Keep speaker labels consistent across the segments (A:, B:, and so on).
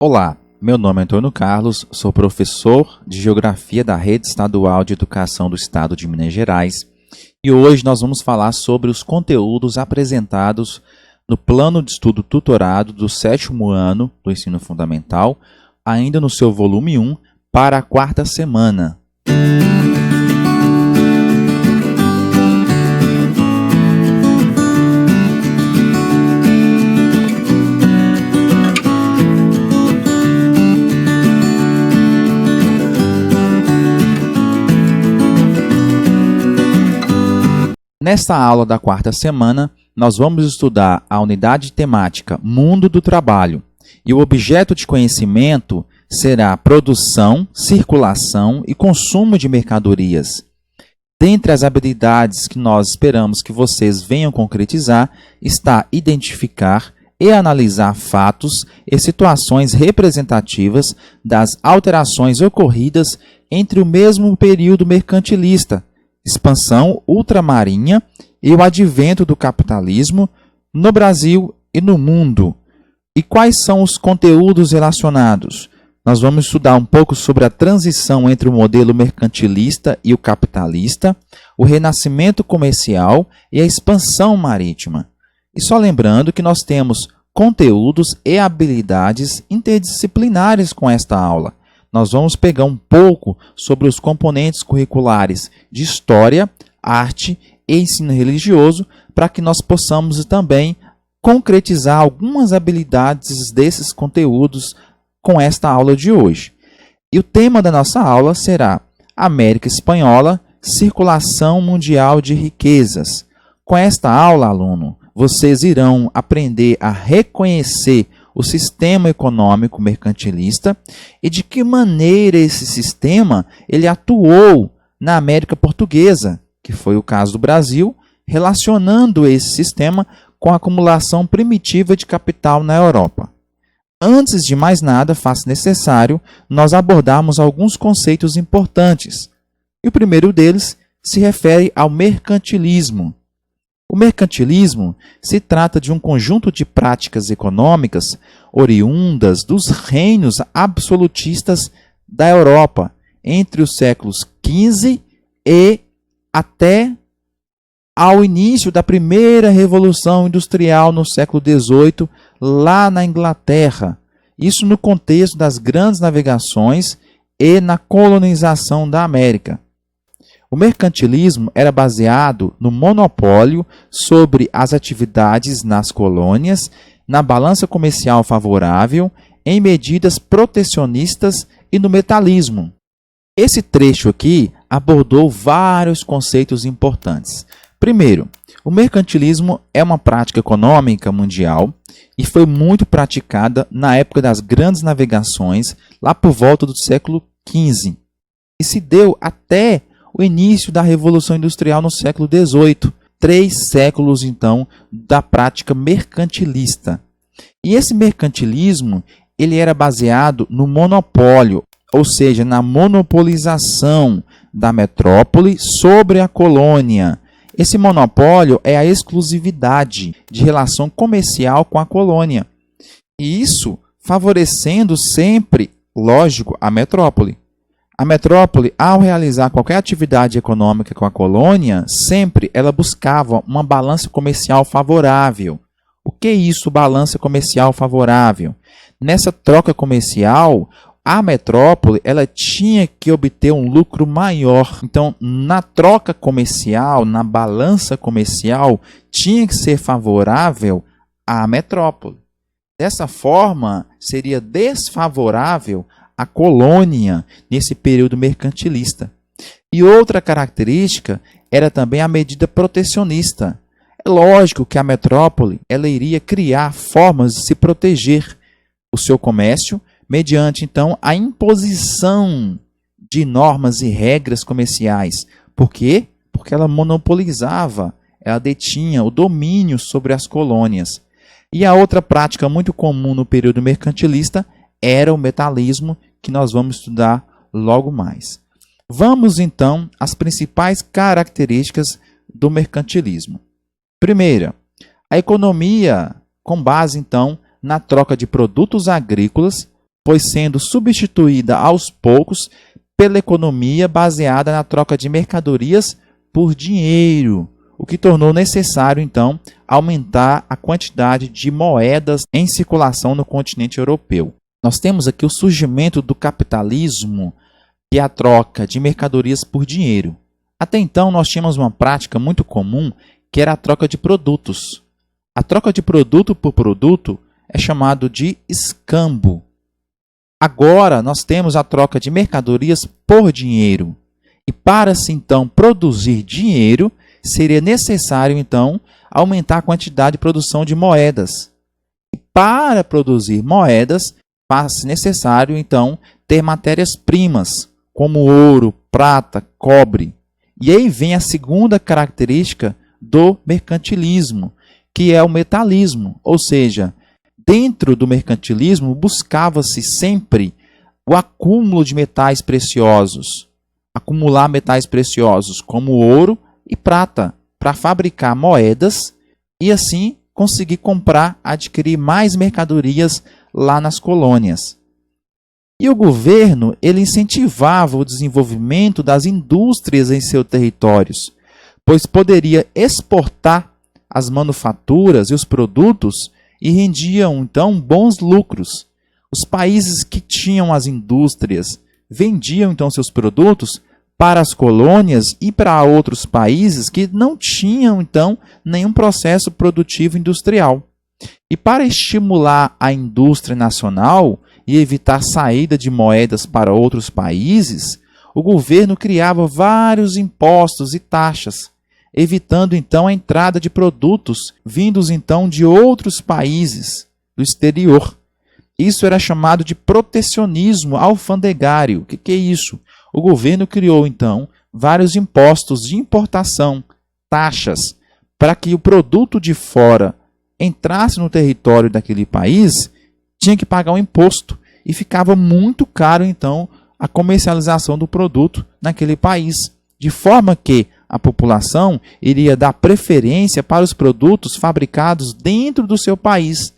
A: Olá, meu nome é Antônio Carlos, sou professor de Geografia da Rede Estadual de Educação do Estado de Minas Gerais e hoje nós vamos falar sobre os conteúdos apresentados no Plano de Estudo Tutorado do 7º ano do Ensino Fundamental, ainda no seu volume 1, para a 4ª semana. Nesta aula da 4ª semana, nós vamos estudar a unidade temática Mundo do Trabalho e o objeto de conhecimento será produção, circulação e consumo de mercadorias. Dentre as habilidades que nós esperamos que vocês venham concretizar está identificar e analisar fatos e situações representativas das alterações ocorridas entre o mesmo período mercantilista, expansão ultramarinha e o advento do capitalismo no Brasil e no mundo. E quais são os conteúdos relacionados? Nós vamos estudar um pouco sobre a transição entre o modelo mercantilista e o capitalista, o renascimento comercial e a expansão marítima. E só lembrando que nós temos conteúdos e habilidades interdisciplinares com esta aula. Nós vamos pegar um pouco sobre os componentes curriculares de História, Arte e Ensino Religioso para que nós possamos também concretizar algumas habilidades desses conteúdos com esta aula de hoje. E o tema da nossa aula será América Espanhola, Circulação Mundial de Riquezas. Com esta aula, aluno, vocês irão aprender a reconhecer o sistema econômico mercantilista e de que maneira esse sistema ele atuou na América Portuguesa, que foi o caso do Brasil, relacionando esse sistema com a acumulação primitiva de capital na Europa. Antes de mais nada, faz necessário nós abordarmos alguns conceitos importantes. E o primeiro deles se refere ao mercantilismo. O mercantilismo se trata de um conjunto de práticas econômicas oriundas dos reinos absolutistas da Europa entre os séculos XV e até ao início da primeira Revolução Industrial no século XVIII, lá na Inglaterra. Isso no contexto das grandes navegações e na colonização da América. O mercantilismo era baseado no monopólio sobre as atividades nas colônias, na balança comercial favorável, em medidas protecionistas e no metalismo. Esse trecho aqui abordou vários conceitos importantes. Primeiro, o mercantilismo é uma prática econômica mundial e foi muito praticada na época das grandes navegações, lá por volta do século XV. E se deu até o início da Revolução Industrial no século XVIII, 3 séculos, então, da prática mercantilista. E esse mercantilismo ele era baseado no monopólio, ou seja, na monopolização da metrópole sobre a colônia. Esse monopólio é a exclusividade de relação comercial com a colônia. E isso favorecendo sempre, lógico, a metrópole. A metrópole, ao realizar qualquer atividade econômica com a colônia, sempre ela buscava uma balança comercial favorável. O que é isso, balança comercial favorável? Nessa troca comercial, a metrópole ela tinha que obter um lucro maior. Então, na troca comercial, na balança comercial, tinha que ser favorável à metrópole. Dessa forma, seria desfavorável a colônia nesse período mercantilista. E outra característica era também a medida protecionista. É lógico que a metrópole ela iria criar formas de se proteger o seu comércio mediante, então, a imposição de normas e regras comerciais. Por quê? Porque ela monopolizava, ela detinha o domínio sobre as colônias. E a outra prática muito comum no período mercantilista era o metalismo, que nós vamos estudar logo mais. Vamos, então, às principais características do mercantilismo. Primeira, a economia com base, então, na troca de produtos agrícolas foi sendo substituída aos poucos pela economia baseada na troca de mercadorias por dinheiro, o que tornou necessário, então, aumentar a quantidade de moedas em circulação no continente europeu. Nós temos aqui o surgimento do capitalismo, que é a troca de mercadorias por dinheiro. Até então, nós tínhamos uma prática muito comum, que era a troca de produtos. A troca de produto por produto é chamado de escambo. Agora, nós temos a troca de mercadorias por dinheiro. E para se então produzir dinheiro, seria necessário então aumentar a quantidade de produção de moedas. E para produzir moedas, faz necessário então ter matérias-primas, como ouro, prata, cobre. E aí vem a segunda característica do mercantilismo, que é o metalismo, ou seja, dentro do mercantilismo buscava-se sempre o acúmulo de metais preciosos, acumular metais preciosos como ouro e prata para fabricar moedas e assim conseguir comprar, adquirir mais mercadorias lá nas colônias. E o governo ele incentivava o desenvolvimento das indústrias em seus territórios, pois poderia exportar as manufaturas e os produtos e rendiam então bons lucros. Os países que tinham as indústrias vendiam então seus produtos para as colônias e para outros países que não tinham então nenhum processo produtivo industrial. E para estimular a indústria nacional e evitar saída de moedas para outros países, o governo criava vários impostos e taxas, evitando então a entrada de produtos vindos então de outros países do exterior. Isso era chamado de protecionismo alfandegário. O que é isso? O governo criou então vários impostos de importação, taxas, para que o produto de fora entrasse no território daquele país, tinha que pagar um imposto e ficava muito caro então a comercialização do produto naquele país, de forma que a população iria dar preferência para os produtos fabricados dentro do seu país,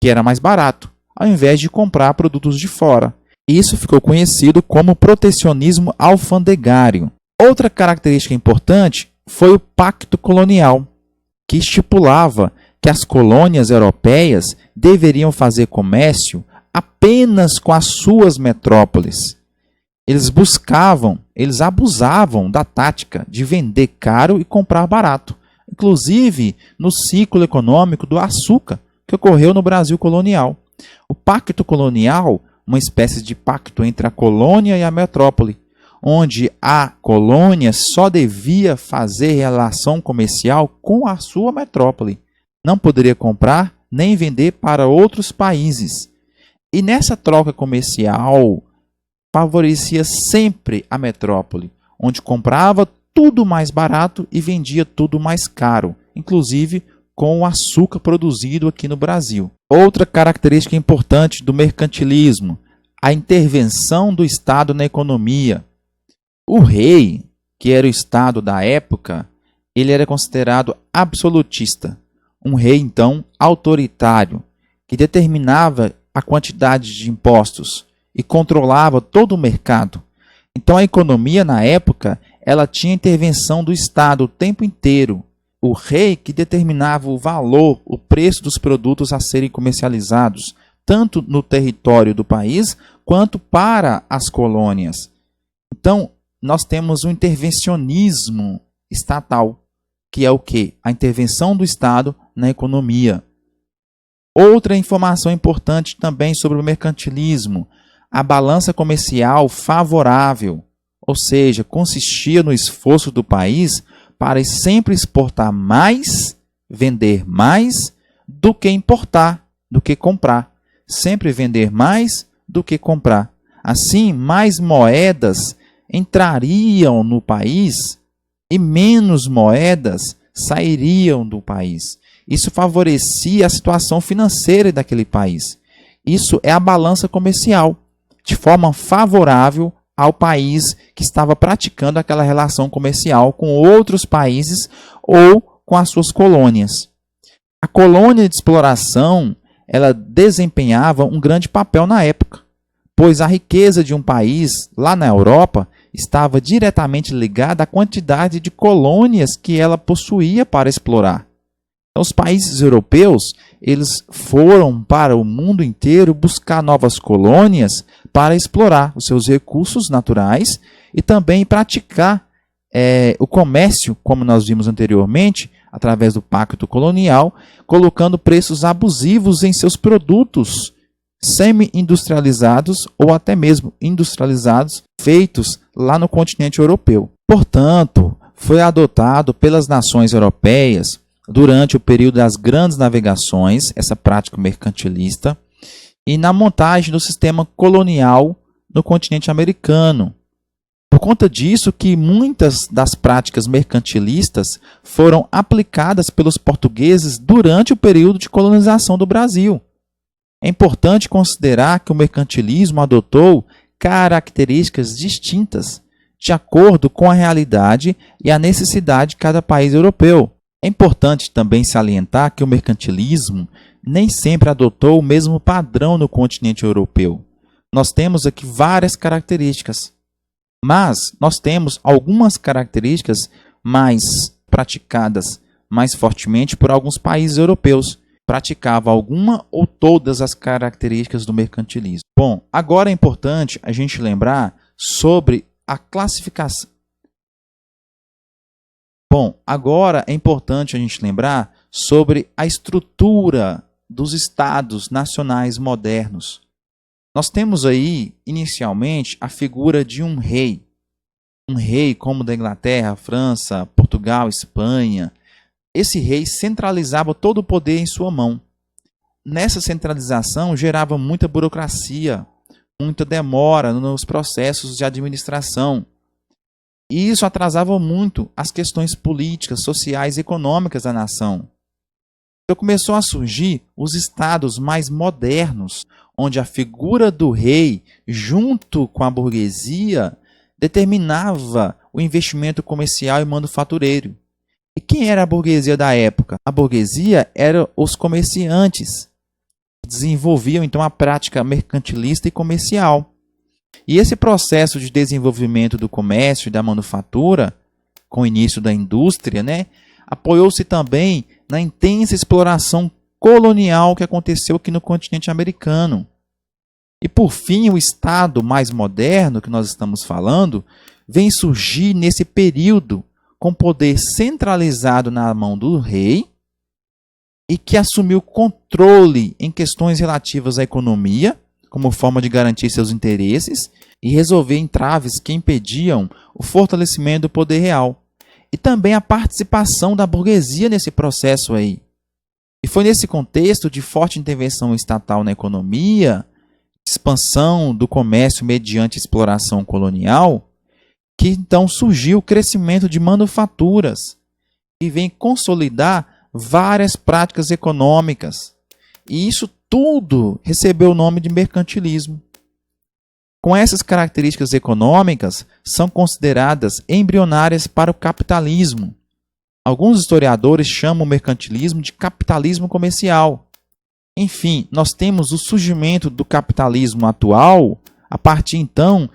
A: que era mais barato, ao invés de comprar produtos de fora. Isso ficou conhecido como protecionismo alfandegário. Outra característica importante foi o Pacto Colonial, que estipulava que as colônias europeias deveriam fazer comércio apenas com as suas metrópoles. Eles abusavam da tática de vender caro e comprar barato, inclusive no ciclo econômico do açúcar que ocorreu no Brasil colonial. O Pacto Colonial, uma espécie de pacto entre a colônia e a metrópole, onde a colônia só devia fazer relação comercial com a sua metrópole. Não poderia comprar nem vender para outros países. E nessa troca comercial, favorecia sempre a metrópole, onde comprava tudo mais barato e vendia tudo mais caro, inclusive com o açúcar produzido aqui no Brasil. Outra característica importante do mercantilismo, a intervenção do Estado na economia. O rei, que era o Estado da época, ele era considerado absolutista. Um rei, então, autoritário, que determinava a quantidade de impostos e controlava todo o mercado. Então, a economia, na época, ela tinha intervenção do Estado o tempo inteiro. O rei que determinava o valor, o preço dos produtos a serem comercializados, tanto no território do país, quanto para as colônias. Então, nós temos um intervencionismo estatal, que é o quê? A intervenção do Estado na economia. Outra informação importante também sobre o mercantilismo, a balança comercial favorável, ou seja, consistia no esforço do país para sempre exportar mais, vender mais, do que importar, do que comprar. Sempre vender mais do que comprar. Assim, mais moedas entrariam no país e menos moedas sairiam do país. Isso favorecia a situação financeira daquele país. Isso é a balança comercial, de forma favorável ao país que estava praticando aquela relação comercial com outros países ou com as suas colônias. A colônia de exploração, ela desempenhava um grande papel na época, pois a riqueza de um país lá na Europa estava diretamente ligada à quantidade de colônias que ela possuía para explorar. Então, os países europeus, eles foram para o mundo inteiro buscar novas colônias para explorar os seus recursos naturais e também praticar o comércio, como nós vimos anteriormente, através do pacto colonial, colocando preços abusivos em seus produtos semi-industrializados ou até mesmo industrializados, feitos lá no continente europeu. Portanto, foi adotado pelas nações europeias durante o período das grandes navegações, essa prática mercantilista, e na montagem do sistema colonial no continente americano. Por conta disso que muitas das práticas mercantilistas foram aplicadas pelos portugueses durante o período de colonização do Brasil. É importante considerar que o mercantilismo adotou características distintas de acordo com a realidade e a necessidade de cada país europeu. É importante também salientar que o mercantilismo nem sempre adotou o mesmo padrão no continente europeu. Nós temos aqui várias características, mas nós temos algumas características mais praticadas mais fortemente por alguns países europeus. Praticava alguma ou todas as características do mercantilismo. Bom, agora é importante a gente lembrar sobre a classificação. Agora é importante a gente lembrar sobre a estrutura dos estados nacionais modernos. Nós temos aí, inicialmente, a figura de um rei. Um rei como da Inglaterra, França, Portugal, Espanha. Esse rei centralizava todo o poder em sua mão. Nessa centralização gerava muita burocracia, muita demora nos processos de administração. E isso atrasava muito as questões políticas, sociais e econômicas da nação. Então começou a surgir os estados mais modernos, onde a figura do rei, junto com a burguesia, determinava o investimento comercial e manufatureiro. E quem era a burguesia da época? A burguesia eram os comerciantes, que desenvolviam então a prática mercantilista e comercial. E esse processo de desenvolvimento do comércio e da manufatura, com o início da indústria, apoiou-se também na intensa exploração colonial que aconteceu aqui no continente americano. E por fim, o Estado mais moderno que nós estamos falando vem surgir nesse período com poder centralizado na mão do rei e que assumiu controle em questões relativas à economia, como forma de garantir seus interesses e resolver entraves que impediam o fortalecimento do poder real. E também a participação da burguesia nesse processo aí. E foi nesse contexto de forte intervenção estatal na economia, expansão do comércio mediante exploração colonial, que então surgiu o crescimento de manufaturas e vem consolidar várias práticas econômicas. E isso tudo recebeu o nome de mercantilismo. Com essas características econômicas, são consideradas embrionárias para o capitalismo. Alguns historiadores chamam o mercantilismo de capitalismo comercial. Enfim, nós temos o surgimento do capitalismo atual a partir então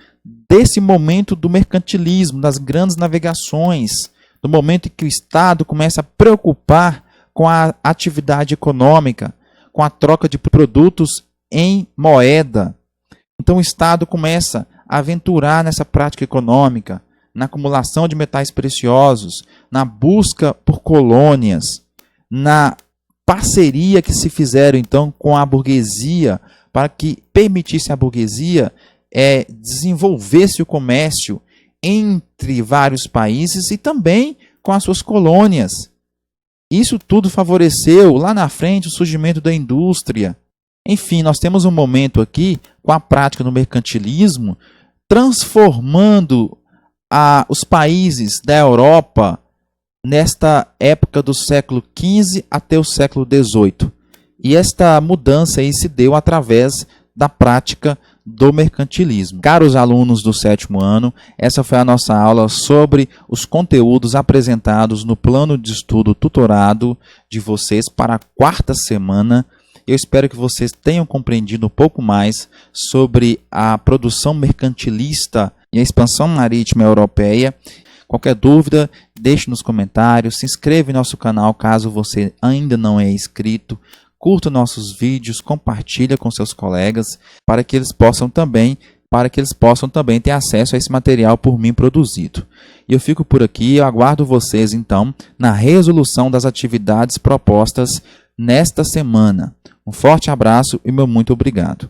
A: desse momento do mercantilismo, das grandes navegações, do momento em que o Estado começa a preocupar com a atividade econômica, com a troca de produtos em moeda. Então o Estado começa a aventurar nessa prática econômica, na acumulação de metais preciosos, na busca por colônias, na parceria que se fizeram então com a burguesia, para que permitisse à burguesia desenvolvesse o comércio entre vários países e também com as suas colônias. Isso tudo favoreceu lá na frente o surgimento da indústria. Enfim, nós temos um momento aqui com a prática do mercantilismo transformando os países da Europa nesta época do século XV até o século XVIII. E esta mudança aí se deu através da prática do mercantilismo. Caros alunos do 7º ano, essa foi a nossa aula sobre os conteúdos apresentados no plano de estudo tutorado de vocês para a 4ª semana. Eu espero que vocês tenham compreendido um pouco mais sobre a produção mercantilista e a expansão marítima europeia. Qualquer dúvida, deixe nos comentários, se inscreva em nosso canal caso você ainda não é inscrito, curta nossos vídeos, compartilha com seus colegas para que eles possam também ter acesso a esse material por mim produzido. E eu fico por aqui, eu aguardo vocês então na resolução das atividades propostas nesta semana. Um forte abraço e meu muito obrigado.